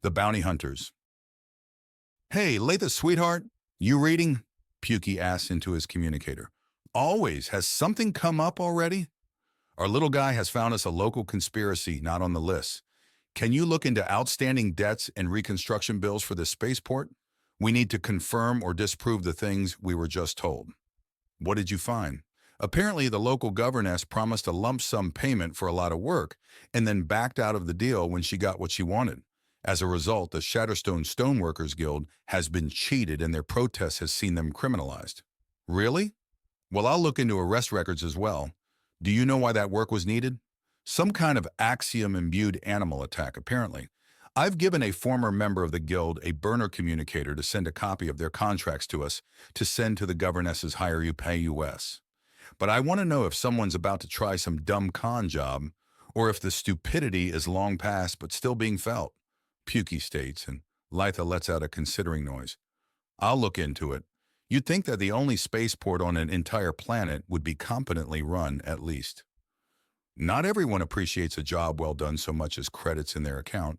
The Bounty Hunters. Hey, Latha, sweetheart, you reading? Pukey asks into his communicator. Always. Has something come up already? Our little guy has found us a local conspiracy not on the list. Can you look into outstanding debts and reconstruction bills for this spaceport? We need to confirm or disprove the things we were just told. What did you find? Apparently, the local governess promised a lump sum payment for a lot of work and then backed out of the deal when she got what she wanted. As a result, the Shatterstone Stoneworkers Guild has been cheated and their protest has seen them criminalized. Really? Well, I'll look into arrest records as well. Do you know why that work was needed? Some kind of axiom-imbued animal attack, apparently. I've given a former member of the guild a burner communicator to send a copy of their contracts to us to send to the governess's hire you pay US. But I want to know if someone's about to try some dumb con job or if the stupidity is long past but still being felt. Pukey states, and Latha lets out a considering noise. I'll look into it. You'd think that the only spaceport on an entire planet would be competently run, at least. Not everyone appreciates a job well done so much as credits in their account,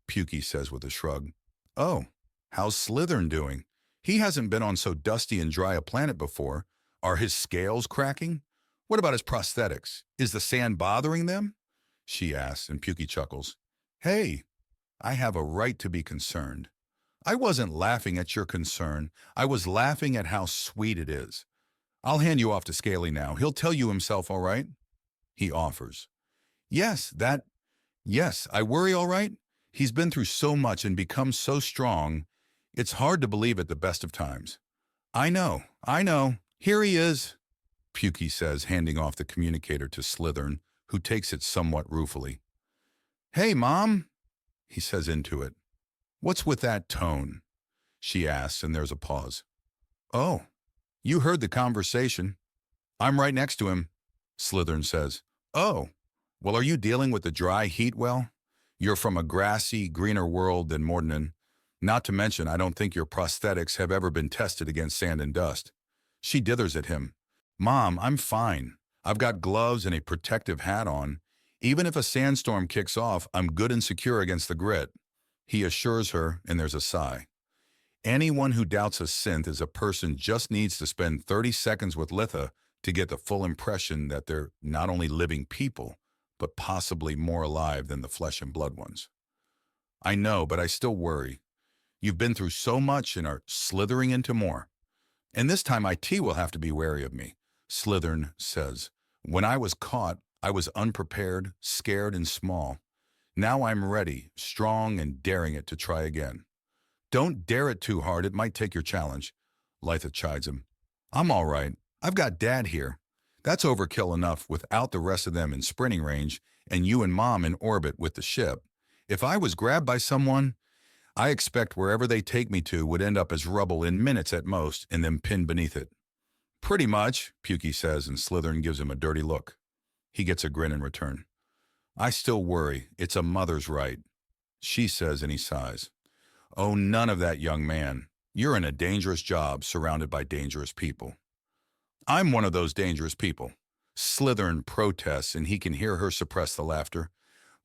Pukey says with a shrug. Oh, how's Slytherin doing? He hasn't been on so dusty and dry a planet before. Are his scales cracking? What about his prosthetics? Is the sand bothering them? She asks, and Pukey chuckles. Hey, I have a right to be concerned. I wasn't laughing at your concern. I was laughing at how sweet it is. I'll hand you off to Scaly now. He'll tell you himself, all right? He offers. Yes, I worry, all right? He's been through so much and become so strong. It's hard to believe at the best of times. I know. Here he is, Pukey says, handing off the communicator to Slytherin, who takes it somewhat ruefully. Hey, Mom, he says into it. What's with that tone? She asks, and there's a pause. Oh, you heard the conversation. I'm right next to him, Slytherin says. Oh, well, are you dealing with the dry heat well? You're from a grassy, greener world than Mordennan. Not to mention, I don't think your prosthetics have ever been tested against sand and dust. She dithers at him. Mom, I'm fine. I've got gloves and a protective hat on. Even if a sandstorm kicks off, I'm good and secure against the grit. He assures her, and there's a sigh. Anyone who doubts a synth is a person just needs to spend 30 seconds with Litha to get the full impression that they're not only living people, but possibly more alive than the flesh and blood ones. I know, but I still worry. You've been through so much and are slithering into more. And this time IT will have to be wary of me, Slytherin says. When I was caught, I was unprepared, scared, and small. Now I'm ready, strong, and daring it to try again. Don't dare it too hard, it might take your challenge, Latha chides him. I'm all right. I've got Dad here. That's overkill enough without the rest of them in sprinting range and you and Mom in orbit with the ship. If I was grabbed by someone, I expect wherever they take me to would end up as rubble in minutes at most and then pinned beneath it. Pretty much, Pukey says, and Slytherin gives him a dirty look. He gets a grin in return. I still worry. It's a mother's right, she says, and he sighs. Oh, none of that, young man. You're in a dangerous job surrounded by dangerous people. I'm one of those dangerous people. Slytherin protests, and he can hear her suppress the laughter.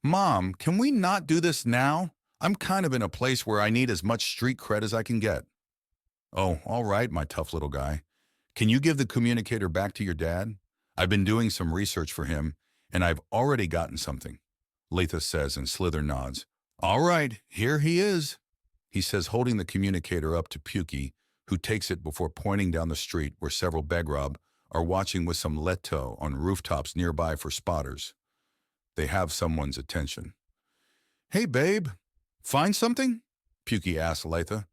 Mom, can we not do this now? I'm kind of in a place where I need as much street cred as I can get. Oh, all right, my tough little guy. Can you give the communicator back to your dad? I've been doing some research for him, and I've already gotten something, Latha says, and Slytherin nods. All right, here he is, he says, holding the communicator up to Pukey, who takes it before pointing down the street where several Begrob are watching with some Leto on rooftops nearby for spotters. They have someone's attention. Hey, babe, find something? Pukey asks Latha.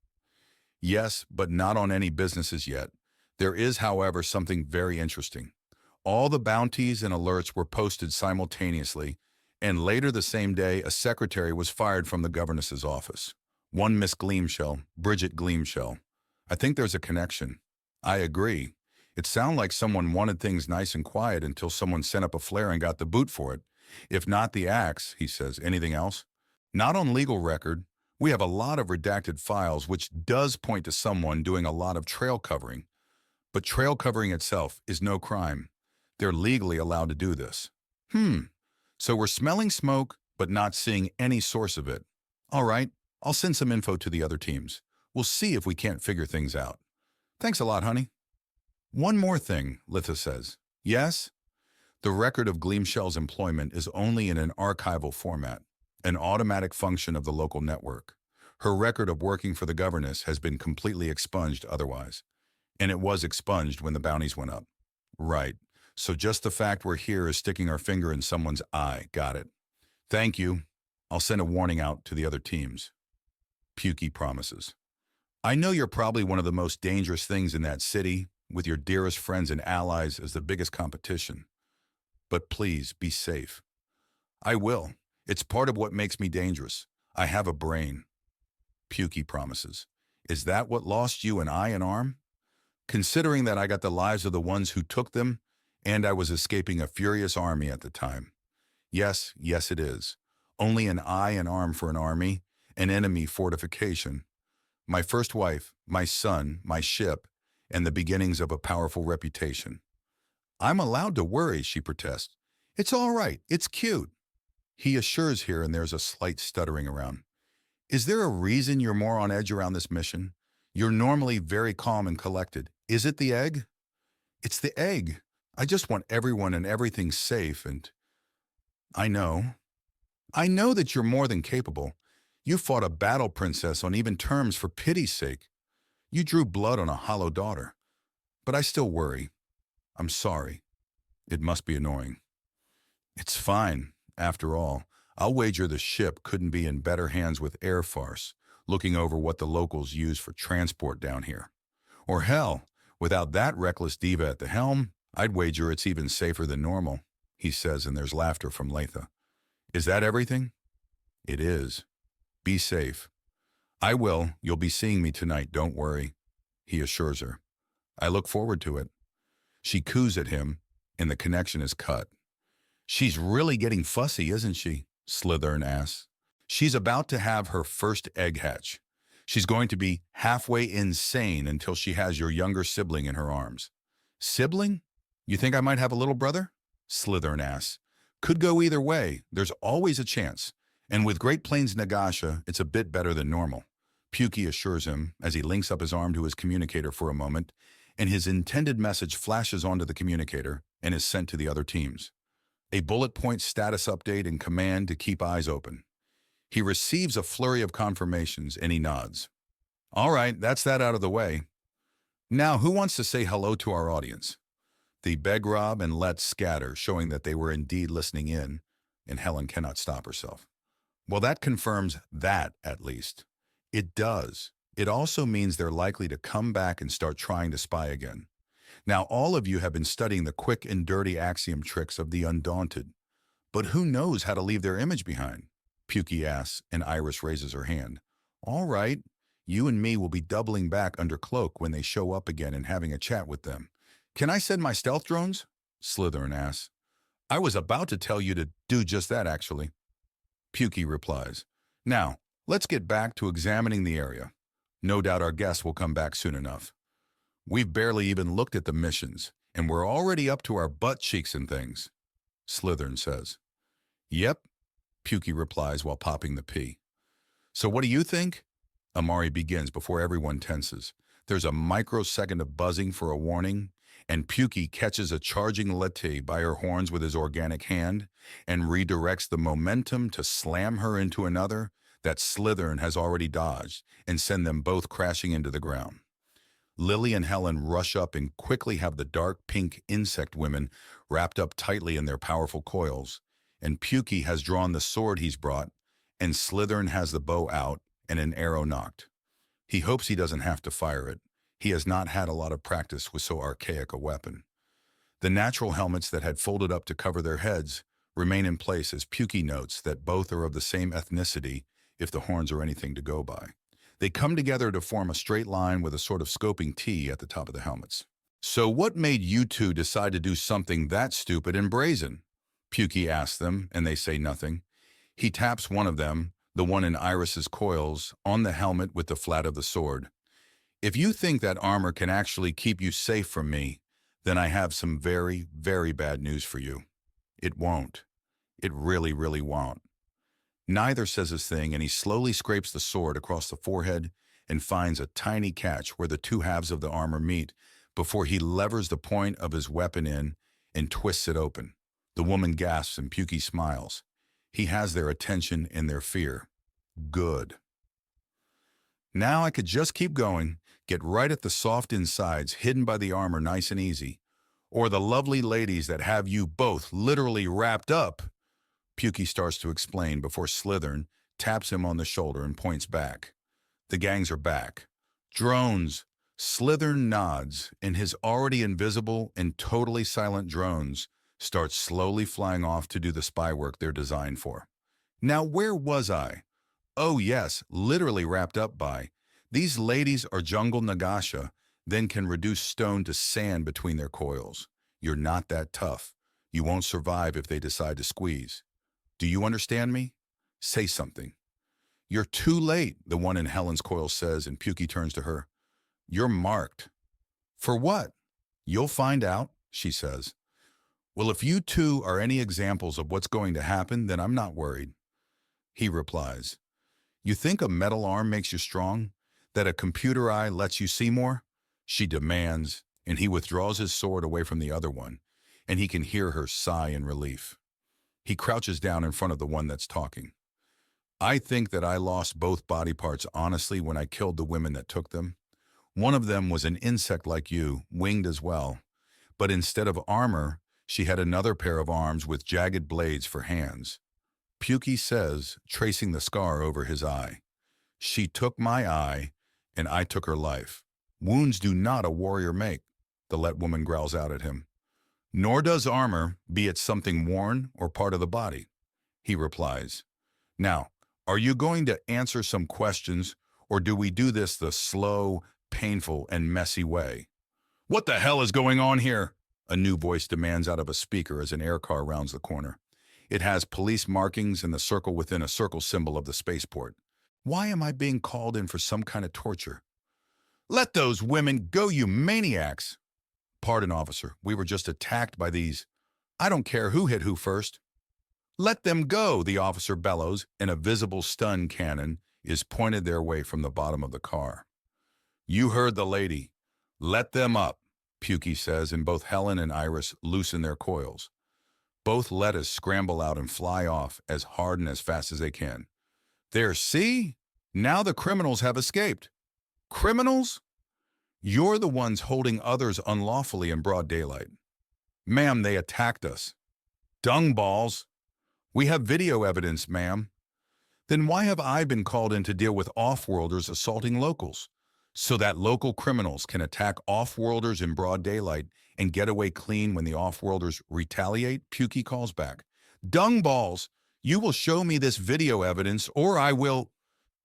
Yes, but not on any businesses yet. There is, however, something very interesting. All the bounties and alerts were posted simultaneously, and later the same day, a secretary was fired from the governess's office. One Miss Gleamshell, Bridget Gleamshell. I think there's a connection. I agree. It sounded like someone wanted things nice and quiet until someone sent up a flare and got the boot for it. If not the axe, he says. Anything else? Not on legal record. We have a lot of redacted files, which does point to someone doing a lot of trail covering. But trail covering itself is no crime. They're legally allowed to do this. So we're smelling smoke, but not seeing any source of it. All right, I'll send some info to the other teams. We'll see if we can't figure things out. Thanks a lot, honey. One more thing, Litha says. Yes? The record of Gleamshell's employment is only in an archival format, an automatic function of the local network. Her record of working for the governess has been completely expunged otherwise. And it was expunged when the bounties went up. Right. So just the fact we're here is sticking our finger in someone's eye. Got it. Thank you. I'll send a warning out to the other teams. Pukey promises. I know you're probably one of the most dangerous things in that city, with your dearest friends and allies as the biggest competition. But please, be safe. I will. It's part of what makes me dangerous. I have a brain. Pukey promises. Is that what lost you an eye and arm? Considering that I got the lives of the ones who took them, and I was escaping a furious army at the time. Yes, it is. Only an eye and arm for an army, an enemy fortification. My first wife, my son, my ship, and the beginnings of a powerful reputation. I'm allowed to worry, she protests. It's all right, it's cute. He assures her, and there's a slight stuttering around. Is there a reason you're more on edge around this mission? You're normally very calm and collected. Is it the egg? It's the egg. I just want everyone and everything safe, and I know that you're more than capable. You fought a battle princess on even terms for pity's sake. You drew blood on a hollow daughter. But I still worry. I'm sorry. It must be annoying. It's fine. After all, I'll wager the ship couldn't be in better hands with air farce, looking over what the locals use for transport down here. Or hell, without that reckless diva at the helm, I'd wager it's even safer than normal, he says, and there's laughter from Latha. Is that everything? It is. Be safe. I will. You'll be seeing me tonight, don't worry, he assures her. I look forward to it. She coos at him, and the connection is cut. She's really getting fussy, isn't she? Slytherin asks. She's about to have her first egg hatch. She's going to be halfway insane until she has your younger sibling in her arms. Sibling? You think I might have a little brother? Slytherin asks. Could go either way. There's always a chance. And with Great Plains Nagasha, it's a bit better than normal. Pukey assures him as he links up his arm to his communicator for a moment, and his intended message flashes onto the communicator and is sent to the other teams. A bullet point status update and command to keep eyes open. He receives a flurry of confirmations and he nods. All right, that's that out of the way. Now, who wants to say hello to our audience? The Begrob and Let scatter, showing that they were indeed listening in, and Helen cannot stop herself. Well, that confirms that, at least. It does. It also means they're likely to come back and start trying to spy again. Now, all of you have been studying the quick and dirty axiom tricks of the Undaunted. But who knows how to leave their image behind? Pukey asks, and Iris raises her hand. All right, you and me will be doubling back under cloak when they show up again and having a chat with them. Can I send my stealth drones? Slytherin asks. I was about to tell you to do just that, actually. Pukey replies. Now, let's get back to examining the area. No doubt our guests will come back soon enough. We've barely even looked at the missions, and we're already up to our butt cheeks and things, Slytherin says. Yep, Pukey replies while popping the pea. So what do you think? Amari begins before everyone tenses. There's a microsecond of buzzing for a warning, and Pukey catches a charging Letty by her horns with his organic hand and redirects the momentum to slam her into another that Slytherin has already dodged and send them both crashing into the ground. Lily and Helen rush up and quickly have the dark pink insect women wrapped up tightly in their powerful coils, and Pukey has drawn the sword he's brought, and Slytherin has the bow out and an arrow knocked. He hopes he doesn't have to fire it. He has not had a lot of practice with so archaic a weapon. The natural helmets that had folded up to cover their heads remain in place as Pukey notes that both are of the same ethnicity if the horns are anything to go by. They come together to form a straight line with a sort of scoping T at the top of the helmets. So what made you two decide to do something that stupid and brazen? Pukey asks them, and they say nothing. He taps one of them, the one in Iris's coils, on the helmet with the flat of the sword. If you think that armor can actually keep you safe from me, then I have some very, very bad news for you. It won't. It really, really won't. Neither says a thing, and he slowly scrapes the sword across the forehead and finds a tiny catch where the two halves of the armor meet before he levers the point of his weapon in and twists it open. The woman gasps and Pukey smiles. He has their attention and their fear. Good. Now I could just keep going, get right at the soft insides hidden by the armor nice and easy, or the lovely ladies that have you both literally wrapped up. Pukey starts to explain before Slithern taps him on the shoulder and points back. The gangs are back. Drones. Slithern nods, and his already invisible and totally silent drones start slowly flying off to do the spy work they're designed for. Now where was I? Oh yes, literally wrapped up by. These ladies are jungle Nagasha, then can reduce stone to sand between their coils. You're not that tough. You won't survive if they decide to squeeze. Do you understand me? Say something. You're too late, the one in Helen's coil says, and Pukey turns to her. You're marked. For what? You'll find out, she says. Well, if you two are any examples of what's going to happen, then I'm not worried. He replies. You think a metal arm makes you strong? That a computer eye lets you see more? She demands, and he withdraws his sword away from the other one, and he can hear her sigh in relief. He crouches down in front of the one that's talking. I think that I lost both body parts honestly when I killed the women that took them. One of them was an insect like you, winged as well. But instead of armor, she had another pair of arms with jagged blades for hands. Pukey says, tracing the scar over his eye. She took my eye, and I took her life. Wounds do not a warrior make, the Let woman growls out at him. Nor does armor, be it something worn or part of the body. He replies. Now, are you going to answer some questions, or do we do this the slow, painful, and messy way? What the hell is going on here? A new voice demands out of a speaker as an air car rounds the corner. It has police markings and the circle within a circle symbol of the spaceport. Why am I being called in for some kind of torture? Let those women go, you maniacs! Pardon, officer, we were just attacked by these. I don't care who hit who first. Let them go, the officer bellows, and a visible stun cannon is pointed their way from the bottom of the car. You heard the lady. Let them up, Pukey says, and both Helen and Iris loosen their coils. Both lettuce scramble out and fly off as hard and as fast as they can. There, see? Now the criminals have escaped. Criminals? You're the ones holding others unlawfully in broad daylight. Ma'am, they attacked us. Dung balls. We have video evidence, ma'am. Then why have I been called in to deal with off-worlders assaulting locals? So that local criminals can attack off-worlders in broad daylight and get away clean when the off-worlders retaliate, Pukey calls back. Dung balls, you will show me this video evidence or I will...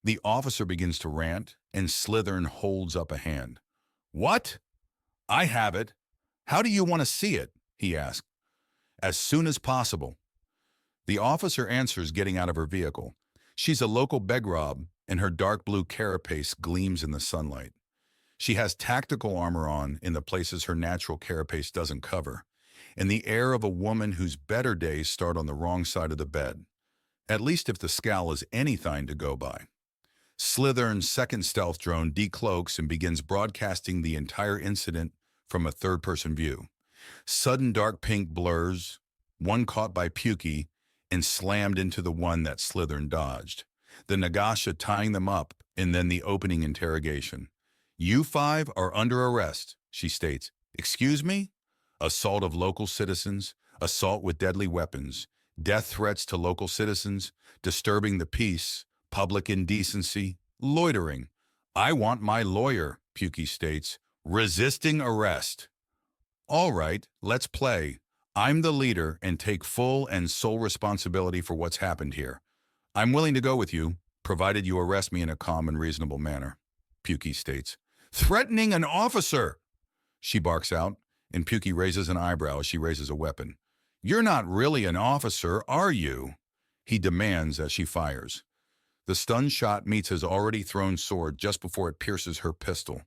The officer begins to rant and Slithern holds up a hand. What? I have it. How do you want to see it? He asked. As soon as possible. The officer answers, getting out of her vehicle. She's a local begrob, and her dark blue carapace gleams in the sunlight. She has tactical armor on in the places her natural carapace doesn't cover, and the air of a woman whose better days start on the wrong side of the bed, at least if the scowl is anything to go by. Slithern's second stealth drone decloaks and begins broadcasting the entire incident from a third-person view. Sudden dark pink blurs, one caught by Pukey, and slammed into the one that Slithern dodged. The Nagasha tying them up, and then the opening interrogation. You five are under arrest, she states. Excuse me? Assault of local citizens, assault with deadly weapons, death threats to local citizens, disturbing the peace, public indecency, loitering. I want my lawyer, Pukey states. Resisting arrest. All right, let's play. I'm the leader and take full and sole responsibility for what's happened here. I'm willing to go with you, provided you arrest me in a calm and reasonable manner, Pukey states. Threatening an officer! She barks out, and Pukey raises an eyebrow as she raises a weapon. You're not really an officer, are you? He demands as she fires. The stun shot meets his already thrown sword just before it pierces her pistol.